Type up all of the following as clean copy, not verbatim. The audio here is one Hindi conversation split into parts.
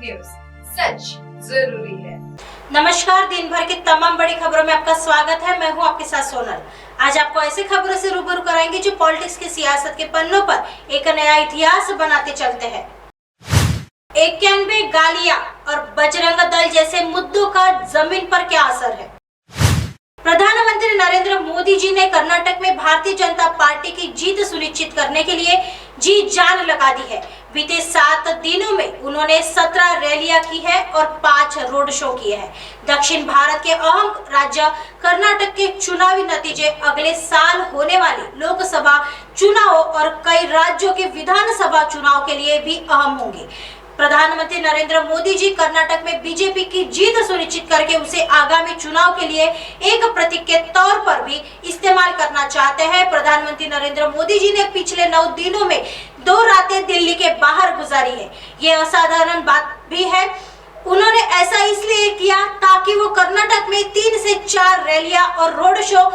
न्यूज, सच जरूरी है। नमस्कार, दिन भर की तमाम बड़ी खबरों में आपका स्वागत है। मैं हूं आपके साथ सोनल। आज आपको ऐसे खबरों से रूबरू कराएंगे जो पॉलिटिक्स की सियासत के पन्नों पर एक नया इतिहास बनाते चलते हैं। 91 गालियां और बजरंग दल जैसे मुद्दों का जमीन पर क्या असर है? प्रधानमंत्री नरेंद्र मोदी जी ने कर्नाटक में भारतीय जनता पार्टी की जीत सुनिश्चित करने के लिए जी जान लगा दी है। बीते 7 दिनों में उन्होंने 17 रैलियां की है और 5 रोड शो किए हैं। दक्षिण भारत के अहम राज्य कर्नाटक के चुनावी नतीजे अगले साल होने वाले लोकसभा चुनाव और कई राज्यों के विधानसभा चुनाव के लिए भी अहम होंगे। प्रधानमंत्री नरेंद्र मोदी जी कर्नाटक में बीजेपी की जीत सुनिश्चित करके उसे आगामी चुनाव के लिए एक प्रतीक के तौर पर भी इस्तेमाल करना चाहते हैं। प्रधानमंत्री नरेंद्र मोदी जी ने पिछले 9 दिनों में 2 रातें दिल्ली के बाहर गुजारी है। ये असाधारण बात भी है। उन्होंने ऐसा इसलिए किया ताकि वो कर्नाटक में 3 से 4 रैलियां और रोड शो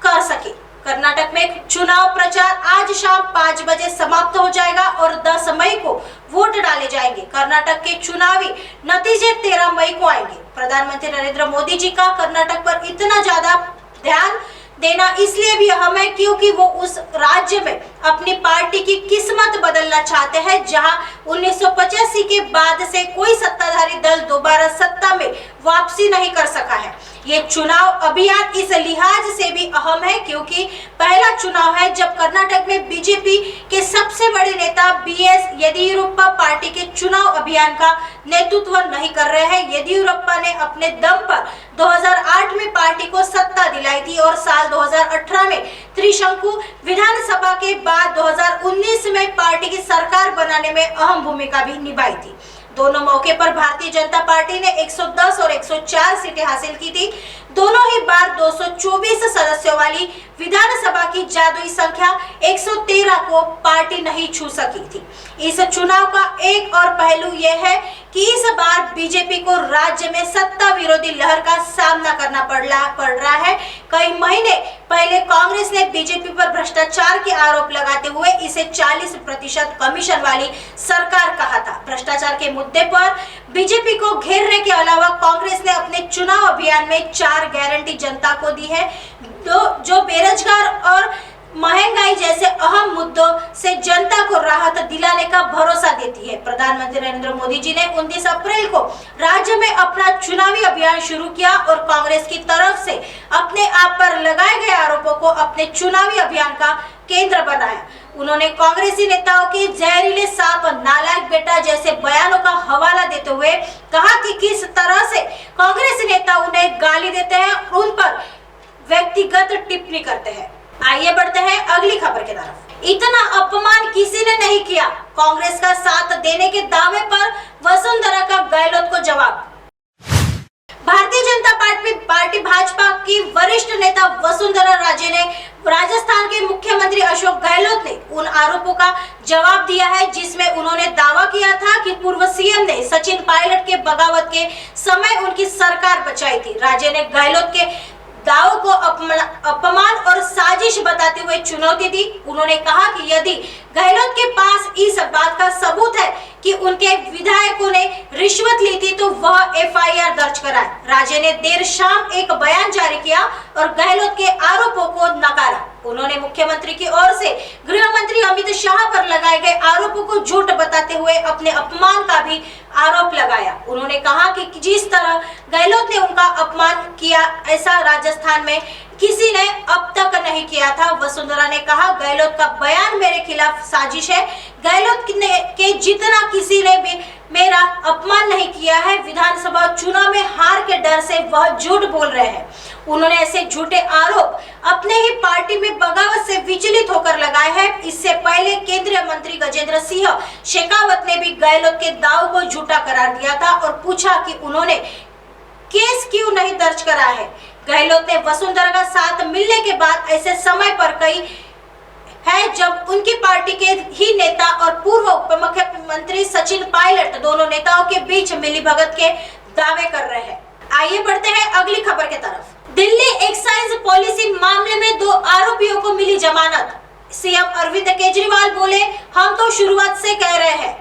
कर सके। कर्नाटक में चुनाव प्रचार आज शाम 5 बजे समाप्त हो जाएगा और 10 मई को वोट डाले जाएंगे। कर्नाटक के चुनावी नतीजे 13 मई को आएंगे। प्रधानमंत्री नरेंद्र मोदी जी का कर्नाटक पर इतना ज्यादा ध्यान देना इसलिए भी अहम है क्योंकि वो उस राज्य में अपनी पार्टी की किस्मत बदलना चाहते हैं जहां 1985 के बाद से कोई सत्ताधारी दल दोबारा सत्ता में वापसी नहीं कर सका है। ये चुनाव अभियान इस लिहाज से भी अहम है क्योंकि पहला चुनाव है जब कर्नाटक में बीजेपी के सबसे बड़े नेता बीएस येदियुरप्पा पार्टी के चुनाव अभियान का नेतृत्व नहीं कर रहे हैं। येदियुरप्पा ने अपने दम पर 2008 में पार्टी को सत्ता दिलाई थी और साल 2018 में त्रिशंकु विधानसभा के बाद 2019 में पार्टी की सरकार बनाने में अहम भूमिका भी निभाई थी। दोनों मौके पर भारतीय जनता पार्टी ने 110 और 104 सीटें हासिल की थी। दोनों ही बार 224 सदस्यों वाली विधानसभा की जादुई संख्या 113 को पार्टी नहीं छू सकी थी। इस चुनाव का एक और पहलू यह है कि इस बार बीजेपी को राज्य में सत्ता विरोधी लहर का सामना करना पड़ रहा है। कई महीने पहले कांग्रेस ने बीजेपी पर भ्रष्टाचार के आरोप लगाते हुए इसे 40% कमीशन वाली सरकार कहा था। भ्रष्टाचार के मुद्दे पर बीजेपी को घेरने के अलावा कांग्रेस ने अपने चुनाव अभियान में 4 गारंटी जनता को दी है जो बेरोजगार और महंगाई जैसे अहम मुद्दों से जनता को राहत दिलाने का भरोसा देती है। प्रधानमंत्री नरेंद्र मोदी जी ने 29 अप्रैल को राज्य में अपना चुनावी अभियान शुरू किया और कांग्रेस की तरफ से अपने आप पर लगाए गए आरोपों को अपने चुनावी अभियान का केंद्र बनाया। उन्होंने कांग्रेसी नेताओं के जहरीले सांप, नालायक बेटा जैसे बयानों का हवाला देते हुए कहा कि किस तरह से कांग्रेसी नेता उन्हें गाली देते हैं और उन पर व्यक्तिगत टिप्पणी करते हैं। आइए बढ़ते हैं अगली खबर की तरफ। इतना अपमान किसी ने नहीं किया, कांग्रेस का साथ देने के दावे पर वसुंधरा का गहलोत को जवाब। भारतीय जनता पार्टी भाजपा की वरिष्ठ नेता वसुंधरा राजे ने राजस्थान के मुख्यमंत्री अशोक गहलोत ने उन आरोपों का जवाब दिया है जिसमें उन्होंने दावा किया था कि पूर्व सीएम ने सचिन पायलट के बगावत के समय उनकी सरकार बचाई थी। राजे ने गहलोत के दावों को अपमान और साजिश बताते हुए चुनौती दी। उन्होंने कहा कि यदि गहलोत के पास इस बात का सबूत है कि उनके विधायकों ने रिश्वत ली थी तो वह एफआईआर दर्ज कराए। राजे ने देर शाम एक बयान जारी किया और गहलोत के आरोपों को नकारा। उन्होंने मुख्यमंत्री की ओर से गृह मंत्री अमित शाह पर लगाए गए आरोपों को झूठ बताते हुए अपने अपमान का भी आरोप लगाया। उन्होंने कहा कि जिस तरह गहलोत ने उनका अपमान किया ऐसा राजस्थान में किसी ने अब तक नहीं किया था। वसुंधरा ने कहा, गहलोत का बयान मेरे खिलाफ साजिश है। गहलोत के जितना किसी ने भी मेरा अपमान नहीं किया है। विधानसभा चुनाव में हार के डर से वह झूठ बोल रहे हैं। उन्होंने ऐसे झूठे आरोप अपने ही पार्टी में बगावत से विचलित होकर लगाए हैं। इससे पहले केंद्रीय मंत्री गजेंद्र सिंह शेखावत ने भी गहलोत के दावों को झूठा करार दिया था और पूछा कि उन्होंने केस क्यों नहीं दर्ज करा है। गहलोत ने वसुंधरा का साथ मिलने के बाद ऐसे समय पर कई है जब उनकी पार्टी के ही नेता और पूर्व उप मुख्यमंत्री सचिन पायलट दोनों नेताओं के बीच मिलीभगत के दावे कर रहे हैं। आइए बढ़ते हैं अगली खबर की तरफ। दिल्ली एक्साइज पॉलिसी मामले में 2 आरोपियों को मिली जमानत। सीएम अरविंद केजरीवाल बोले, हम तो शुरुआत से कह रहे हैं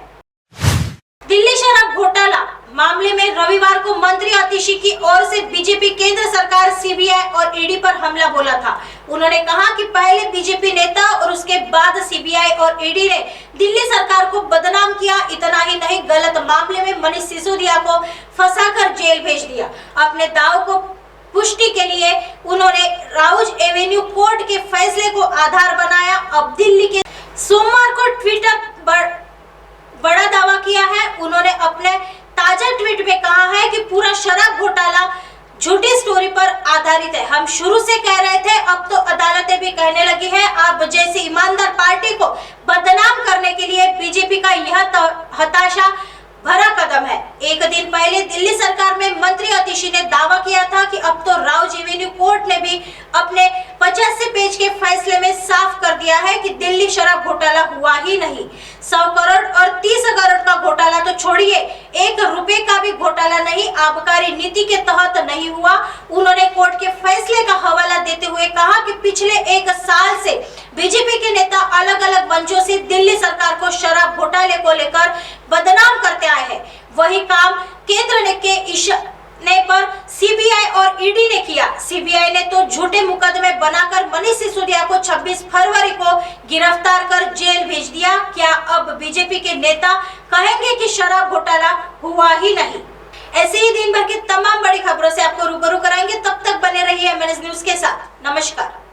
दिल्ली शराब घोटाला मामले में रविवार को मंत्री आतिशी की ओर से बीजेपी केंद्र सरकार, सीबीआई और ईडी पर हमला बोला था। उन्होंने कहा कि पहले बीजेपी नेता और उसके बाद सीबीआई और ईडी ने दिल्ली सरकार को बदनाम किया। इतना ही नहीं, गलत मामले में मनीष सिसोदिया को फंसाकर जेल भेज दिया। अपने दाव को पुष्टि के लिए उन्होंने राउज एवेन्यू कोर्ट के फैसले को आधार बनाया। अब दिल्ली के सोमवार को ट्विटर पर बड़ा दावा किया है। उन्होंने अपने ताजा ट्वीट में कहा है कि पूरा शराब घोटाला झूठी स्टोरी पर आधारित है। हम शुरू से कह रहे थे, अब तो अदालतें भी कहने लगी है। आप जैसी ईमानदार पार्टी को बदनाम करने के लिए बीजेपी का यह हताशा भरा कदम है। एक दिन पहले दिल्ली सरकार में मंत्री आतिशी ने दावा किया था कि अब तो राउज एवेन्यू कोर्ट ने भी अपने 85 पेज के फैसले में साफ कर दिया है कि दिल्ली शराब घोटाला हुआ ही नहीं। 100 करोड़ और 30 करोड़ का घोटाला तो छोड़िए, 1 रुपए का भी घोटाला नहीं, आबकारी नीति के तहत नहीं हुआ। उन्होंने कोर्ट के फैसले का हवाला देते हुए कहा कि पिछले 1 साल से बीजेपी के नेता अलग अलग मंचों से दिल्ली सरकार को शराब घोटाले को लेकर बदनाम करते आए हैं। वही काम केंद्र ने के इशारे पर सीबीआई और ईडी ने किया। सीबीआई ने तो झूठे मुकदमे बनाकर मनीष सिसोदिया को 26 फरवरी को गिरफ्तार कर जेल भेज दिया। क्या अब बीजेपी के नेता कहेंगे कि शराब घोटाला हुआ ही नहीं? ऐसे ही दिन भर की तमाम बड़ी खबरों से आपको रूबरू कराएंगे। तब तक बने रहिए MNS न्यूज के साथ। नमस्कार।